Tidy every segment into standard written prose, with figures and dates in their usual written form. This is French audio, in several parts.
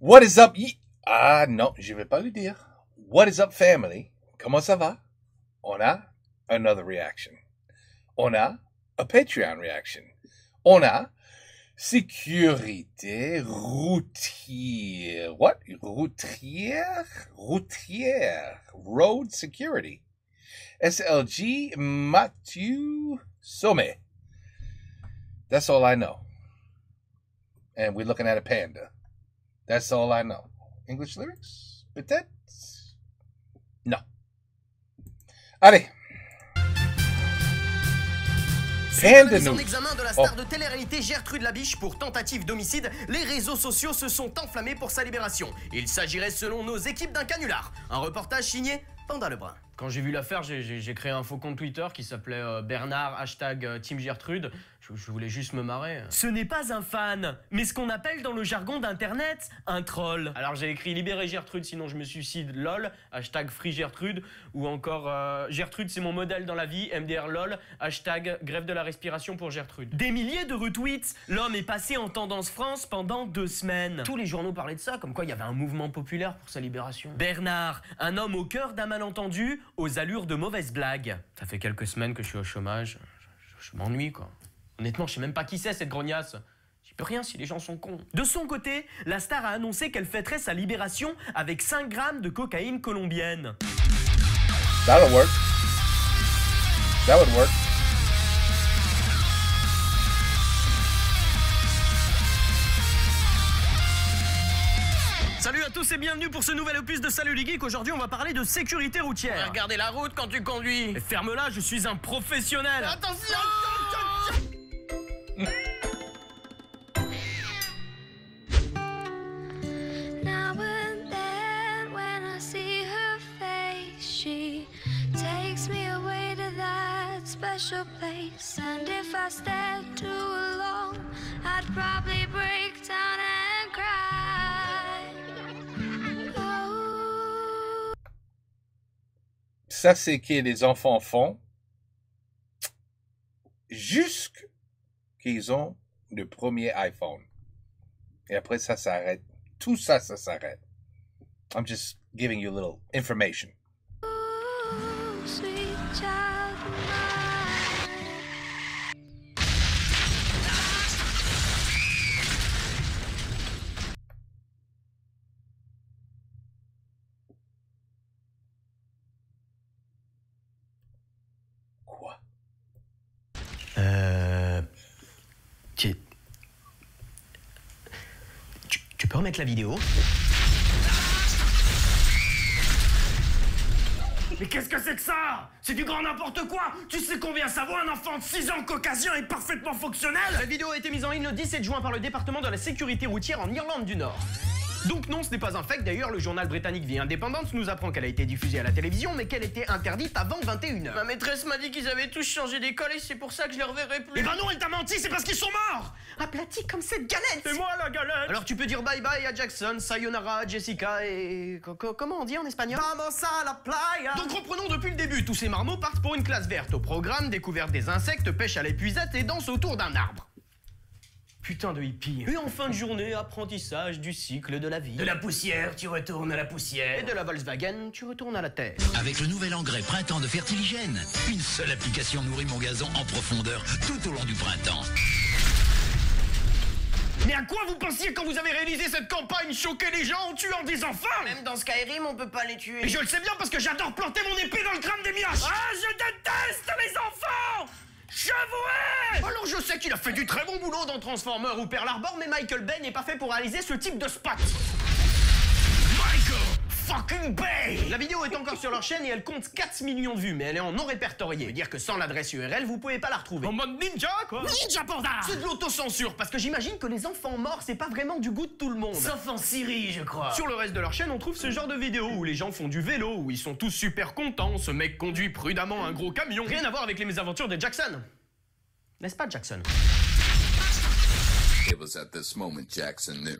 What is up? Ah non, je vais pas le dire. What is up, family? Comment ça va? On a another reaction. On a a Patreon reaction. On a sécurité routière. What? Routière? Routière. Road security. SLG Mathieu Sommet. That's all I know. And we're looking at a panda. That's all I know. English lyrics? Peut-être? Non. Allez. Suite à la mise en examen de la star de télé-réalité Gertrude Labiche pour tentative d'homicide, les réseaux sociaux se sont enflammés pour sa libération. Il s'agirait selon nos équipes d'un canular. Un reportage signé Panda Lebrun. Quand j'ai vu l'affaire, j'ai créé un faux compte Twitter qui s'appelait Bernard #Team Gertrude. Je voulais juste me marrer. Ce n'est pas un fan, mais ce qu'on appelle dans le jargon d'internet un troll. Alors j'ai écrit libérer Gertrude sinon je me suicide lol, #FreeGertrude, ou encore Gertrude c'est mon modèle dans la vie, MDR lol, #grève de la respiration pour Gertrude. Des milliers de retweets. L'homme est passé en tendance France pendant 2 semaines. Tous les journaux parlaient de ça, comme quoi il y avait un mouvement populaire pour sa libération. Bernard, un homme au cœur d'un malentendu, aux allures de mauvaises blagues. Ça fait quelques semaines que je suis au chômage, je m'ennuie quoi. Honnêtement, je sais même pas qui c'est cette grognasse. J'y peux rien si les gens sont cons. De son côté, la star a annoncé qu'elle fêterait sa libération avec 5 grammes de cocaïne colombienne. That'll work. That would work. Salut à tous et bienvenue pour ce nouvel opus de Salut les Geeks. Aujourd'hui, on va parler de sécurité routière. Regardez la route quand tu conduis. Et ferme-la, je suis un professionnel. Attention! Now and then when I see her face, she takes me away to that special place. And if I stayed too long, I'd probably break down and cry. Oh. Ça, c'est que les enfants font jusqu'à qu'ils ont le premier iPhone. Et après, ça s'arrête. Tout ça, ça s'arrête. I'm just giving you a little information. Ooh, sweet child of mine. Quoi? Tu peux remettre la vidéo? Mais qu'est-ce que c'est que ça? C'est du grand n'importe quoi! Tu sais combien ça vaut un enfant de 6 ans qu'occasion est parfaitement fonctionnel? Cette vidéo a été mise en ligne le 17 juin par le département de la sécurité routière en Irlande du Nord. Donc non, ce n'est pas un fake. D'ailleurs, le journal britannique The Independent nous apprend qu'elle a été diffusée à la télévision, mais qu'elle était interdite avant 21h. Ma maîtresse m'a dit qu'ils avaient tous changé d'école et c'est pour ça que je les reverrai plus. Eh ben non, elle t'a menti, c'est parce qu'ils sont morts! Aplatis comme cette galette! C'est moi la galette! Alors tu peux dire bye bye à Jackson, sayonara à Jessica et... Comment on dit en espagnol? Vamos a la playa! Donc reprenons depuis le début. Tous ces marmots partent pour une classe verte. Au programme, découverte des insectes, pêche à l'épuisette et danse autour d'un arbre. Putain de hippie. Et en fin de journée, apprentissage du cycle de la vie. De la poussière, tu retournes à la poussière. Et de la Volkswagen, tu retournes à la terre. Avec le nouvel engrais Printemps de Fertiligène, une seule application nourrit mon gazon en profondeur tout au long du printemps. Mais à quoi vous pensiez quand vous avez réalisé cette campagne? Choquer les gens en tuant des enfants? Même dans Skyrim, on peut pas les tuer. Et je le sais bien parce que j'adore planter mon épée dans le crâne des mioches. Ah, je déteste les enfants! J'avouais! Alors je sais qu'il a fait du très bon boulot dans Transformers ou Pearl Harbor, mais Michael Bay n'est pas fait pour réaliser ce type de spot. Michael fucking Bay! La vidéo est encore sur leur chaîne et elle compte 4 millions de vues, mais elle est en non répertorié. Ça veut dire que sans l'adresse URL, vous pouvez pas la retrouver. En mode ninja, quoi! Ninja Panda! C'est de l'autocensure, parce que j'imagine que les enfants morts, c'est pas vraiment du goût de tout le monde. Sauf en Syrie, je crois. Sur le reste de leur chaîne, on trouve ce genre de vidéos où les gens font du vélo, où ils sont tous super contents, ce mec conduit prudemment un gros camion. Rien à voir avec les mésaventures de Jackson. N'est-ce pas, Jackson? It was at this moment Jackson knew.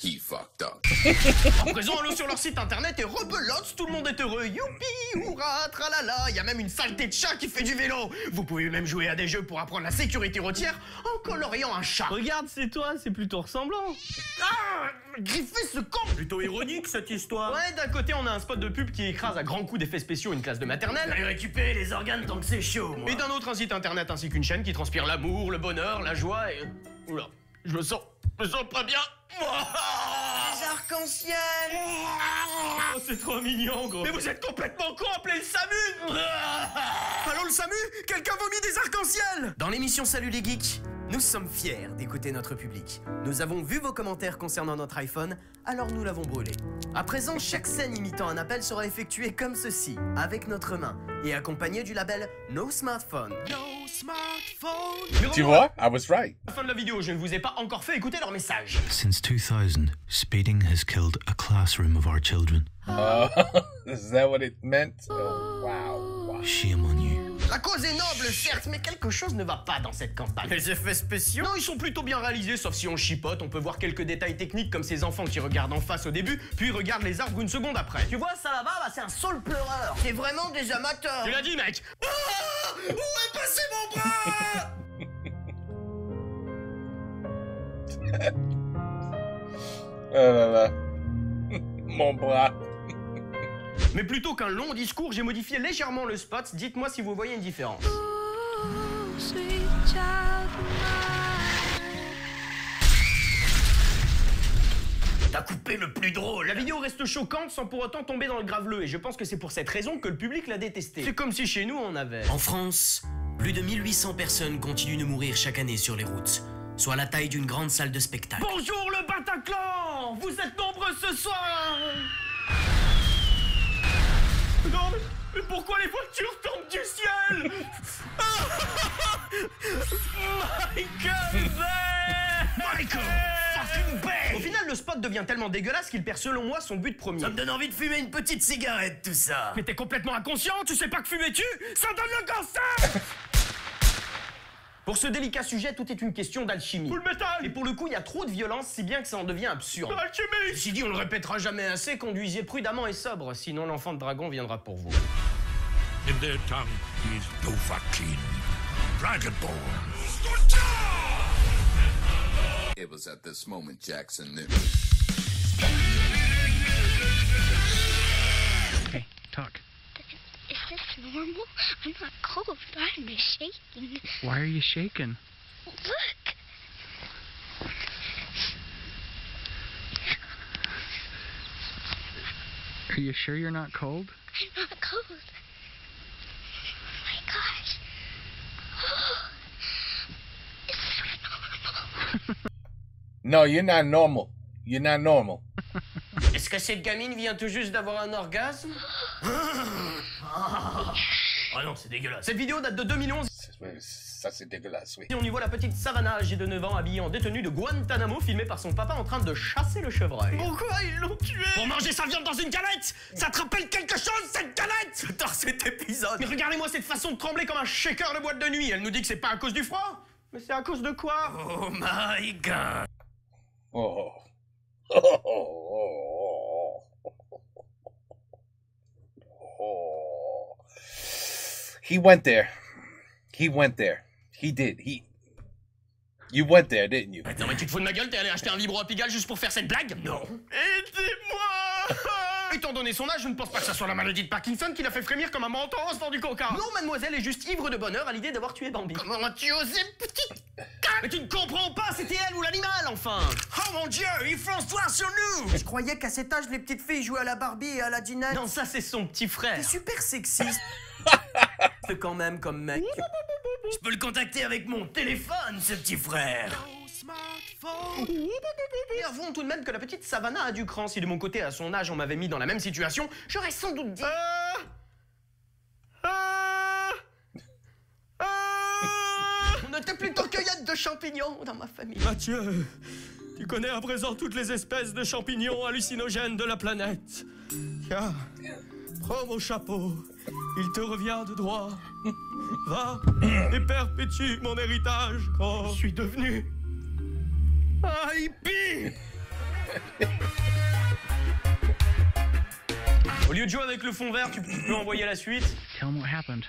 he fucked up. En présent, allons sur leur site internet et rebelote, tout le monde est heureux. Youpi, hurrah, tralala. Il y a même une saleté de chat qui fait du vélo. Vous pouvez même jouer à des jeux pour apprendre la sécurité routière en coloriant un chat. Regarde, c'est toi, c'est plutôt ressemblant. Ah, griffez ce con. Plutôt ironique cette histoire. Ouais, d'un côté, on a un spot de pub qui écrase à grands coups d'effets spéciaux une classe de maternelle. Allez récupérer les organes tant que c'est chaud, moi. Et d'un autre, un site internet ainsi qu'une chaîne qui transpire l'amour, le bonheur, la joie et... Oula, je me sens pas bien. Les arcs-en-ciel. Oh, c'est trop mignon, gros. Mais vous êtes complètement con, appelez le SAMU. Allô, le SAMU? Quelqu'un vomit des arcs-en-ciel. Dans l'émission Salut les geeks, nous sommes fiers d'écouter notre public. Nous avons vu vos commentaires concernant notre iPhone, alors nous l'avons brûlé. À présent, chaque scène imitant un appel sera effectuée comme ceci, avec notre main, et accompagnée du label No Smartphone. No Smartphone. Tu vois? I was right. À la fin de la vidéo, je ne vous ai pas encore fait écouter leur message. Since 2000, speeding has killed a classroom of our children. Is that what it meant? Oh, wow. Shame on you. La cause est noble, certes, mais quelque chose ne va pas dans cette campagne. Les effets spéciaux? Non, ils sont plutôt bien réalisés, sauf si on chipote. On peut voir quelques détails techniques comme ces enfants qui regardent en face au début, puis regardent les arbres une seconde après. Tu vois, ça là-bas, bah, c'est un saule pleureur. C'est vraiment des amateurs. Tu l'as dit, mec. Où est passé mon bras? Oh là là. Mon bras. Mais plutôt qu'un long discours, j'ai modifié légèrement le spot. Dites-moi si vous voyez une différence. Ooh, sweet child of mine. T'as coupé le plus drôle. La vidéo reste choquante sans pour autant tomber dans le graveleux. Et je pense que c'est pour cette raison que le public l'a détesté. C'est comme si chez nous on avait... En France, plus de 1800 personnes continuent de mourir chaque année sur les routes, soit la taille d'une grande salle de spectacle. Bonjour le Bataclan. Vous êtes nombreux ce soir. Non, mais pourquoi les voitures tombent du ciel? Michael Bay! Michael fucking Bay! Au final, le spot devient tellement dégueulasse qu'il perd selon moi son but premier. Ça me donne envie de fumer une petite cigarette, tout ça. Mais t'es complètement inconscient, tu sais pas que fumer tue? Ça donne le cancer! Pour ce délicat sujet, tout est une question d'alchimie. Full metal! Et pour le coup, il y a trop de violence, si bien que ça en devient absurde. Alchimie! Ceci dit, on le répétera jamais assez, conduisez prudemment et sobre, sinon l'enfant de dragon viendra pour vous. In their tongue, he is Dovahkiin, Dragonborn. It was at this moment Jackson knew. Hey, talk. Is this normal? I'm not cold, but I'm just shaking. Why are you shaking? Look! Are you sure you're not cold? I'm not cold. Oh my gosh. This is normal. No, you're not normal. You're not normal. Est-ce que cette gamine vient tout juste d'avoir un orgasme? Oh non, c'est dégueulasse. Cette vidéo date de 2011. Ça, c'est dégueulasse, oui. Et on y voit la petite Savannah, âgée de 9 ans, habillée en détenue de Guantanamo, filmée par son papa en train de chasser le chevreuil. Pourquoi ils l'ont tué? Pour manger sa viande dans une galette! Ça te rappelle quelque chose, cette galette? J'adore cet épisode. Mais regardez-moi cette façon de trembler comme un shaker de boîte de nuit. Elle nous dit que c'est pas à cause du froid. Mais c'est à cause de quoi? Oh my god. Oh. He went there. He went there. He did. You went there, didn't you? Non mais tu te fous de ma gueule, t'es allé acheter un vibro à Pigalle juste pour faire cette blague? Non. Aidez-moi! Étant donné son âge, je ne pense pas que ça soit la maladie de Parkinson qui l'a fait frémir comme un menton en se fend du coca. Non, mademoiselle est juste ivre de bonheur à l'idée d'avoir tué Bambi. Comment as-tu osé, petite... Mais tu ne comprends pas, c'était elle ou l'animal, enfin. Oh mon Dieu, il fonce toi sur nous. Je croyais qu'à cet âge, les petites filles jouaient à la Barbie et à la Dinette. Non, ça c'est son petit frère. T'es super sexiste. C'est quand même comme mec. Je peux le contacter avec mon téléphone, ce petit frère. Et avouons tout de même que la petite Savannah a du cran. Si de mon côté, à son âge, on m'avait mis dans la même situation, j'aurais sans doute dit... On était plutôt cueillette de champignons dans ma famille. Mathieu, tu connais à présent toutes les espèces de champignons hallucinogènes de la planète. Tiens, prends mon chapeau, il te revient de droit. Va et perpétue mon héritage. Oh. Je suis devenu... un hippie. Vieux Joe avec le fond vert, tu peux envoyer la suite. Tell him what happened.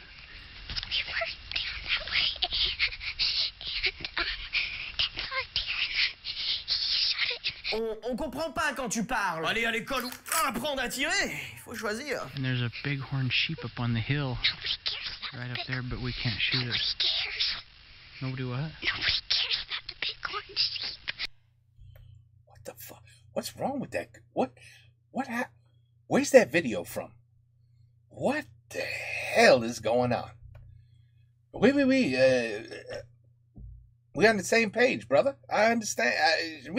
We were down that way, On comprend pas quand tu parles. Aller à l'école ou apprendre à tirer, il faut choisir. And there's a bighorn sheep up on the hill. Nobody cares about Right the up there, but we can't shoot it. Nobody cares. Nobody what? Nobody cares about the bighorn sheep. What the fuck? What's wrong with that? What happened? Where's that video from? What the hell is going on? We on the same page, brother. I understand. Is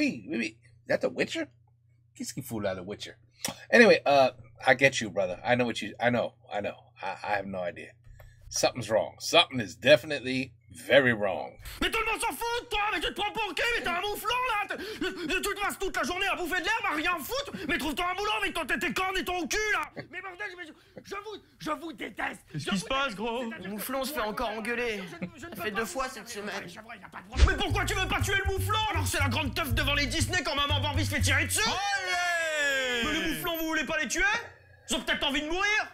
that The Witcher? Qu'est-ce qu'il fout là, The Witcher? Anyway, I get you, brother. I know. I have no idea. Something's wrong. Something is definitely very wrong. Mais tout le monde s'en fout, toi. Mais tu te prends pour qui? Mais t'es un mouflon, là. Tu te passes toute la journée à bouffer de l'herbe, à rien foutre. Mais trouve-toi un boulot avec tes cornes et ton cul, là. Mais bordel, je vous déteste. Qu'est-ce qui se passe, gros? Le mouflon se fait encore engueuler. Ça fait 2 fois cette semaine. Mais pourquoi tu veux pas tuer le mouflon? Alors c'est la grande teuf devant les Disney quand maman Bambi se fait tirer dessus? Allez! Mais les mouflons, vous voulez pas les tuer? Ils ont peut-être envie de mourir?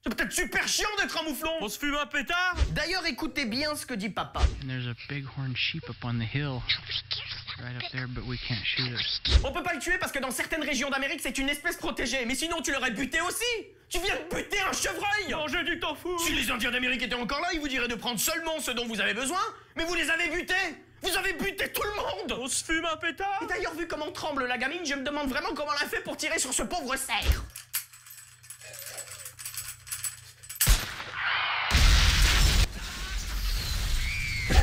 C'est peut-être super chiant d'être un mouflon. On se fume un pétard? D'ailleurs, écoutez bien ce que dit papa. And there's a bighorn sheep up on the hill. Nobody cares about Right the up there, but we can't shoot it. On peut pas le tuer parce que dans certaines régions d'Amérique, c'est une espèce protégée. Mais sinon, tu l'aurais buté aussi. Tu viens de buter un chevreuil. Manger du tofu! Si les Indiens d'Amérique étaient encore là, ils vous diraient de prendre seulement ce dont vous avez besoin. Mais vous les avez butés. Vous avez buté tout le monde. On se fume un pétard? Et d'ailleurs, vu comment tremble la gamine, je me demande vraiment comment elle a fait pour tirer sur ce pauvre cerf.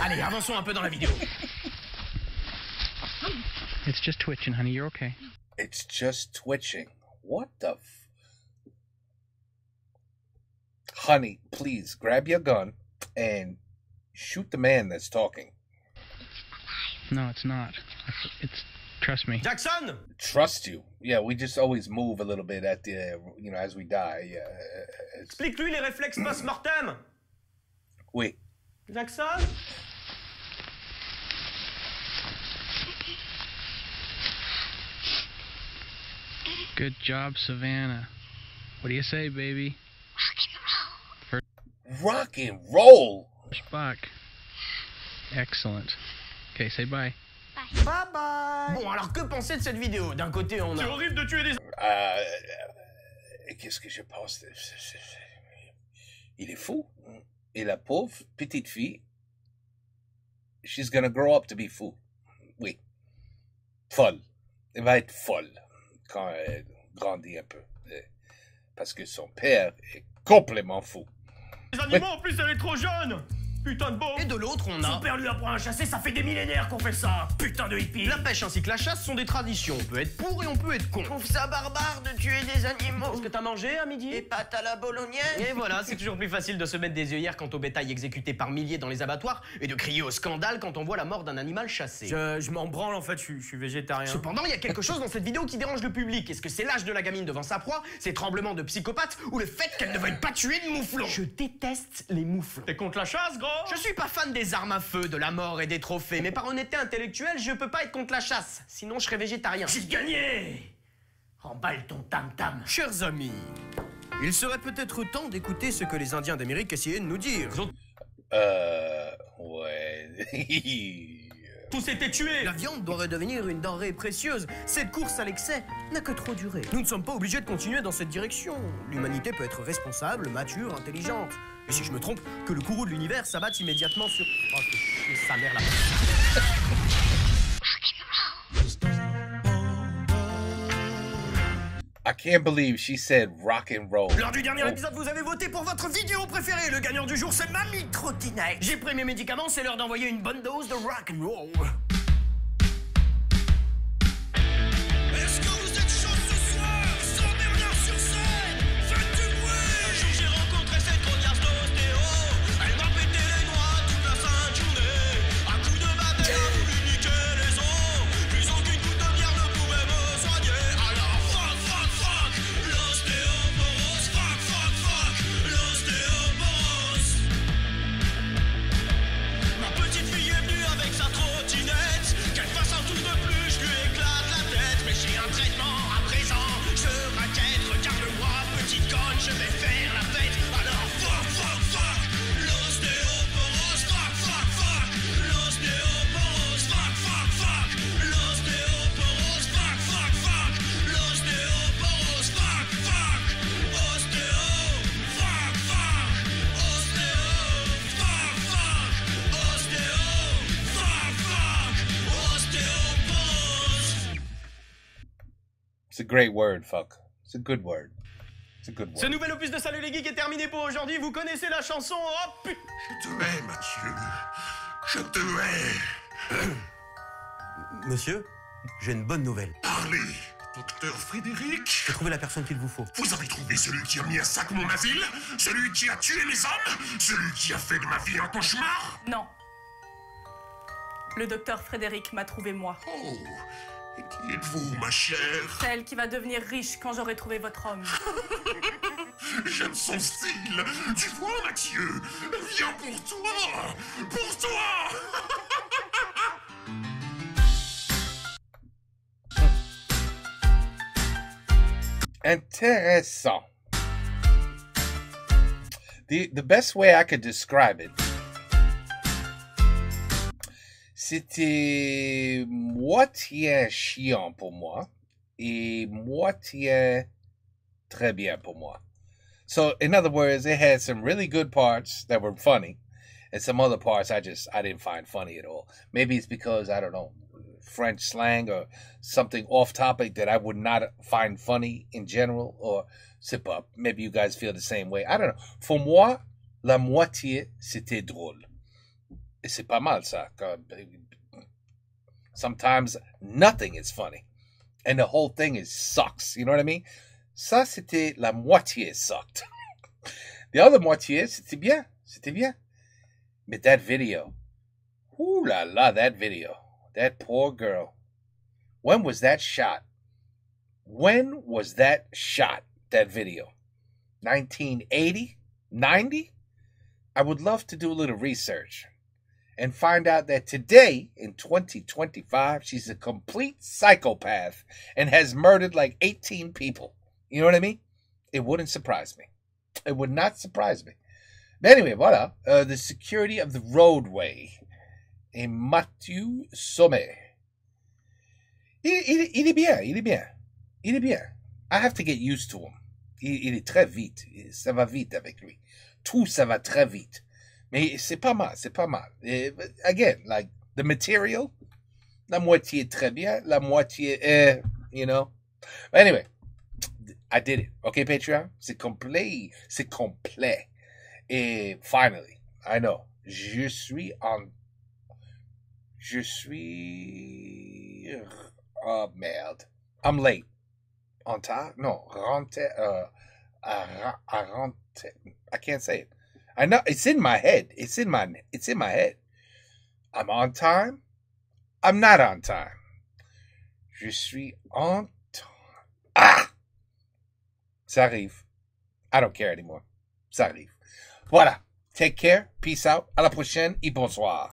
Allez, avançons un peu dans la vidéo. It's just twitching, honey. You're okay. It's just twitching. What the Honey, please grab your gun and shoot the man that's talking. No, it's not. It's trust me. Jackson! Trust you. Yeah, we just always move a little bit at the, as we die. Yeah, Explique-lui les réflexes post-mortem. Oui. Jackson? Good job, Savannah. What do you say, baby? Rock and roll. Spock. Excellent. Okay, say bye. Bye bye. Bon, alors que penser de cette vidéo? D'un côté, on a... C'est horrible de tuer des... Qu'est-ce que je pense? Il est fou. Et la pauvre petite fille, she's gonna grow up to be fou. Oui. Folle. Elle va être folle quand elle grandit un peu. Parce que son père est complètement fou. Les animaux, en plus, elle est trop jeune! Putain de beau! Et de l'autre, on a... Son père lui apprend à chasser, ça fait des millénaires qu'on fait ça! Putain de hippie! La pêche ainsi que la chasse sont des traditions. On peut être pour et on peut être con. Je trouve ça barbare de tuer des animaux. Qu'est-ce que t'as mangé à midi? Des pâtes à la bolognaise. Et voilà, c'est toujours plus facile de se mettre des œillères quant au bétail exécuté par milliers dans les abattoirs et de crier au scandale quand on voit la mort d'un animal chassé. Je m'en branle, en fait, je suis végétarien. Cependant, il y a quelque chose dans cette vidéo qui dérange le public. Est-ce que c'est l'âge de la gamine devant sa proie, ses tremblements de psychopathe ou le fait qu'elle ne veuille pas tuer de mouflons? Je déteste les mouflons. T'es contre la chasse, gros? Je suis pas fan des armes à feu, de la mort et des trophées, mais par honnêteté intellectuelle, je peux pas être contre la chasse. Sinon, je serais végétarien. J'ai gagné! Emballe ton tam-tam. Chers amis, il serait peut-être temps d'écouter ce que les Indiens d'Amérique essayaient de nous dire. Ouais. Tous étaient tués. La viande doit redevenir une denrée précieuse. Cette course à l'excès n'a que trop duré. Nous ne sommes pas obligés de continuer dans cette direction. L'humanité peut être responsable, mature, intelligente. Et si je me trompe, que le courroux de l'univers s'abatte immédiatement sur... Oh, c'est sa mère là. I can't believe she said rock and roll. Lors du dernier épisode, vous avez voté pour votre vidéo préférée. Le gagnant du jour, c'est Mamie Trottinette. J'ai pris mes médicaments, c'est l'heure d'envoyer une bonne dose de rock and roll. Est-ce que vous êtes chaud ce soir? Sans Bernard sur scène, faites du bruit. Jour j'ai rencontré cette grognarde d'ostéo. Elle m'a pété les noix toute la sainte journée. À coups de bâton, elle a voulu niquer les os. Plus aucune goutte de bière ne pouvait me soigner. Alors fuck, fuck, fuck, l'ostéoporose. Fuck, fuck, fuck, l'ostéoporose. Ma petite fille est venue avec sa trottinette. It's a great word, fuck. It's a good word. It's a good word. Ce nouvel opus de Salut les Geeks est terminé pour aujourd'hui. Vous connaissez la chanson. Oh putain. Je te hais, Mathieu. Je te hais. Monsieur, j'ai une bonne nouvelle. Parlez, docteur Frédéric. J'ai trouvé la personne qu'il vous faut. Vous avez trouvé celui qui a mis un sac mon asile? Celui qui a tué mes hommes? Celui qui a fait de ma vie un cauchemar? Non. Le docteur Frédéric m'a trouvé moi. Oh, et qui êtes-vous, ma chère? Celle qui va devenir riche quand j'aurai trouvé votre homme. J'aime son style. Tu vois, Mathieu? Viens pour toi. Pour toi. Intéressant. The best way I could describe it, c'était moitié chiant pour moi et moitié très bien pour moi. So, in other words, it had some really good parts that were funny, and some other parts I didn't find funny at all. Maybe it's because, I don't know, French slang or something off topic that I would not find funny in general, or sip up. Maybe you guys feel the same way. I don't know. For moi, la moitié, c'était drôle. Et c'est pas mal, ça. Sometimes nothing is funny. And the whole thing sucks. You know what I mean? Ça, c'était la moitié sucked. The other moitié, c'était bien. C'était bien. But that video. Ooh la la, that video. That poor girl. When was that shot? When was that shot, that video? 1980? 90? I would love to do a little research and find out that today, in 2025, she's a complete psychopath and has murdered like 18 people. You know what I mean? It wouldn't surprise me. It would not surprise me. But anyway, voilà. The Security of the Roadway. Et Mathieu Sommet. Il est bien, il est bien. Il est bien. I have to get used to him. Il est très vite. Ça va vite avec lui. Tout ça va très vite. Mais c'est pas mal, c'est pas mal. Again, like, the material, la moitié est très bien, la moitié, you know. But anyway, I did it. Okay, Patreon? C'est complet. C'est complet. Et finally, I know, je suis... Oh, merde. I'm late. On time? No. Rente. I can't say it. I know it's in my head. It's in my head. I'm on time. I'm not on time. Je suis on time. Ah! Ça arrive. I don't care anymore. Ça arrive. Voilà. Take care. Peace out. À la prochaine et bonsoir.